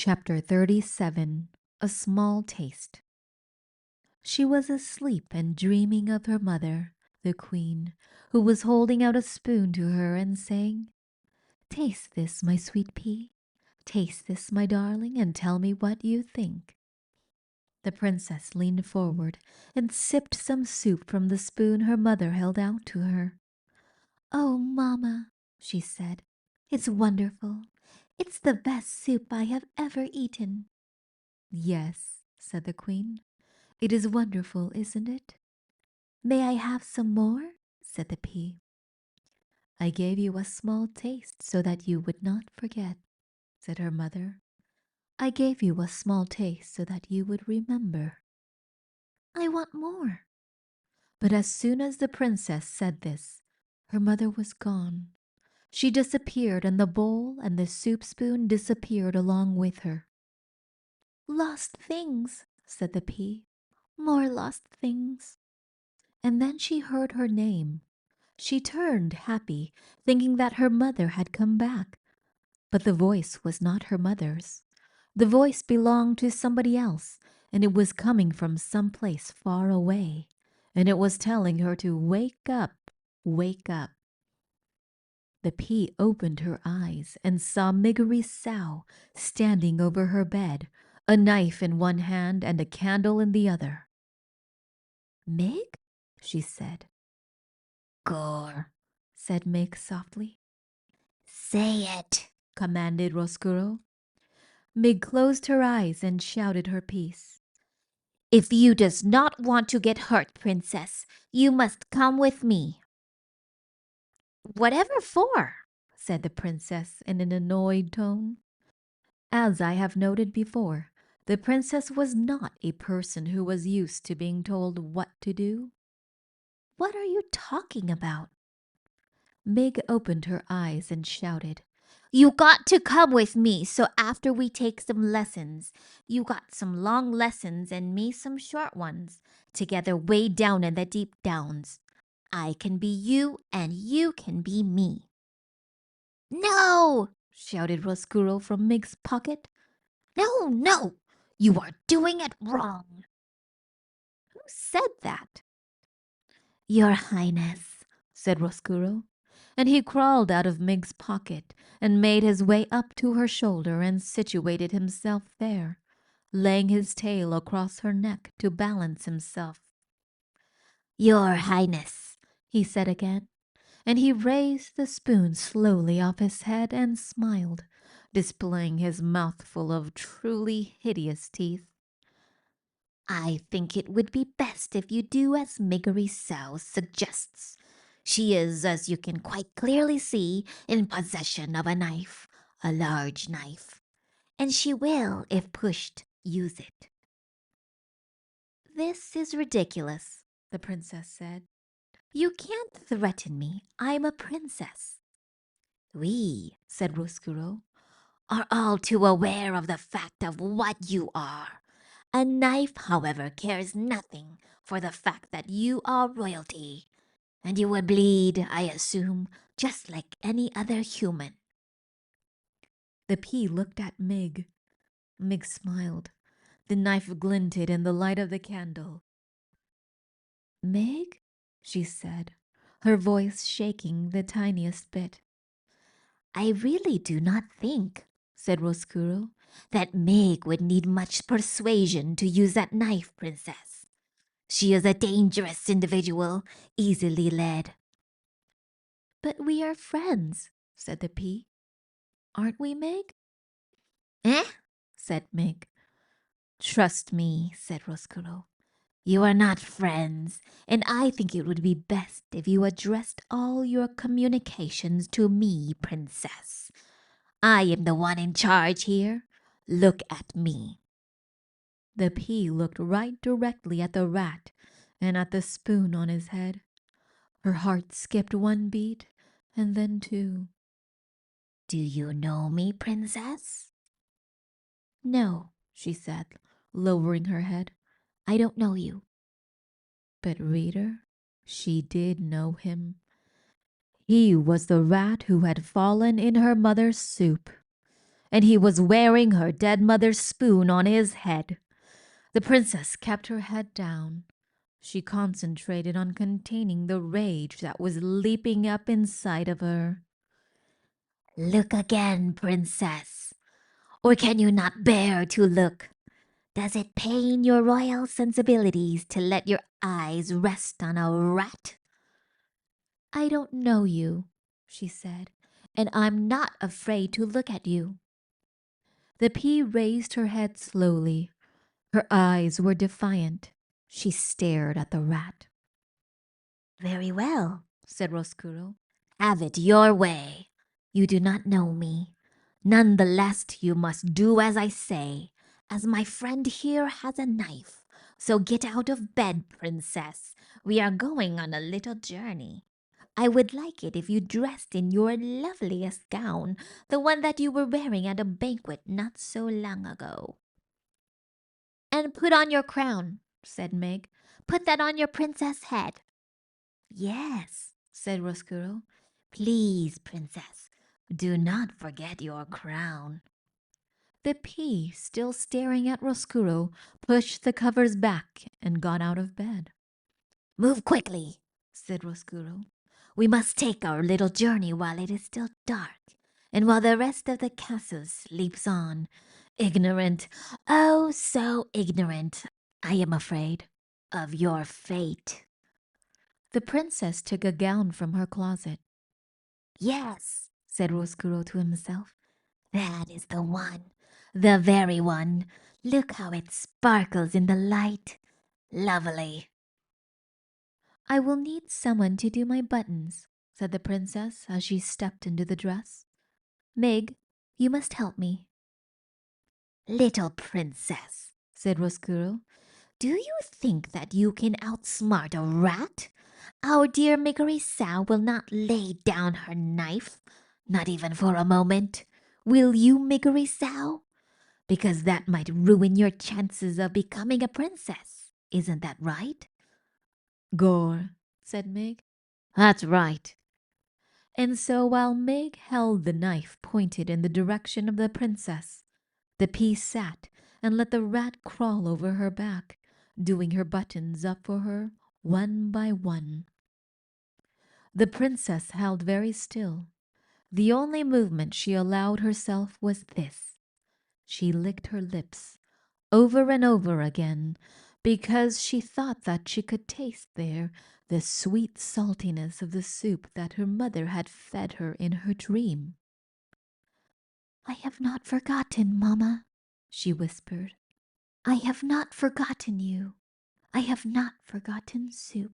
Chapter 37. A Small Taste. She was asleep and dreaming of her mother, the queen, who was holding out a spoon to her and saying, "Taste this, my sweet pea. Taste this, my darling, and tell me what you think." The princess leaned forward and sipped some soup from the spoon her mother held out to her. "Oh, mamma," she said, "it's wonderful. It's the best soup I have ever eaten." "Yes," said the queen, "it is wonderful, isn't it?" "May I have some more?" said the pea. "I gave you a small taste so that you would not forget," said her mother. "I gave you a small taste so that you would remember." "I want more." But as soon as the princess said this, her mother was gone. She disappeared, and the bowl and the soup spoon disappeared along with her. "Lost things," said the pea. "More lost things." And then she heard her name. She turned happy, thinking that her mother had come back. But the voice was not her mother's. The voice belonged to somebody else, and it was coming from some place far away. And it was telling her to wake up, wake up. The pea opened her eyes and saw Miggery Sow standing over her bed, a knife in one hand and a candle in the other. "Mig?" she said. "Gore," said Mig softly. "Say it," commanded Roscuro. Mig closed her eyes and shouted her piece. "If you does not want to get hurt, princess, you must come with me." "Whatever for?" said the princess in an annoyed tone. As I have noted before, the princess was not a person who was used to being told what to do. "What are you talking about?" Mig opened her eyes and shouted, "You got to come with me, so after we take some lessons, you got some long lessons and me some short ones, together way down in the deep downs. I can be you and you can be me." "No!" shouted Roscuro from Mig's pocket. "No, no! You are doing it wrong." "Who said that?" "Your Highness," said Roscuro, and he crawled out of Mig's pocket and made his way up to her shoulder and situated himself there, laying his tail across her neck to balance himself. "Your Highness," he said again, and he raised the spoon slowly off his head and smiled, displaying his mouthful of truly hideous teeth. "I think it would be best if you do as Miggery Sow suggests. She is, as you can quite clearly see, in possession of a knife, a large knife, and she will, if pushed, use it." "This is ridiculous," the princess said. "You can't threaten me. I'm a princess." "We," said Roscuro, "are all too aware of the fact of what you are. A knife, however, cares nothing for the fact that you are royalty, and you would bleed, I assume, just like any other human." The pea looked at Mig. Mig smiled. The knife glinted in the light of the candle. "Mig," she said, her voice shaking the tiniest bit. "I really do not think," said Roscuro, "that Mig would need much persuasion to use that knife, princess. She is a dangerous individual, easily led." "But we are friends," said the pea. "Aren't we, Mig?" "Eh?" said Mig. "Trust me," said Roscuro. "You are not friends, and I think it would be best if you addressed all your communications to me, princess. I am the one in charge here. Look at me." The pea looked right directly at the rat and at the spoon on his head. Her heart skipped one beat and then two. "Do you know me, princess?" "No," she said, lowering her head. "I don't know you." But reader, she did know him. He was the rat who had fallen in her mother's soup. and he was wearing her dead mother's spoon on his head. The princess kept her head down. She concentrated on containing the rage that was leaping up inside of her. "Look again, princess. Or can you not bear to look? Does it pain your royal sensibilities to let your eyes rest on a rat?" "I don't know you," she said, "and I'm not afraid to look at you." The pea raised her head slowly. Her eyes were defiant. She stared at the rat. "Very well," said Roscuro. "Have it your way. You do not know me. None the less you must do as I say, as my friend here has a knife. So get out of bed, princess. We are going on a little journey. I would like it if you dressed in your loveliest gown, the one that you were wearing at a banquet not so long ago." "And put on your crown," said Meg. "Put that on your princess' head." "Yes," said Roscuro. "Please, princess, do not forget your crown." The pea, still staring at Roscuro, pushed the covers back and got out of bed. "Move quickly," said Roscuro. "We must take our little journey while it is still dark, and while the rest of the castle sleeps on. Ignorant, oh so ignorant, I am afraid, of your fate." The princess took a gown from her closet. "Yes," said Roscuro to himself, "that is the one, the very one. Look how it sparkles in the light. Lovely." "I will need someone to do my buttons," said the princess as she stepped into the dress. "Meg, you must help me." "Little princess," said Roscuro, "do you think that you can outsmart a rat? Our dear Miggery will not lay down her knife, not even for a moment. Will you, Miggery? Because that might ruin your chances of becoming a princess. Isn't that right?" "Gore," said Mig. "That's right." And so while Meg held the knife pointed in the direction of the princess, the pea sat and let the rat crawl over her back, doing her buttons up for her one by one. The princess held very still. The only movement she allowed herself was this. She licked her lips over and over again, because she thought that she could taste there the sweet saltiness of the soup that her mother had fed her in her dream. "I have not forgotten, Mamma," she whispered. "I have not forgotten you. I have not forgotten soup."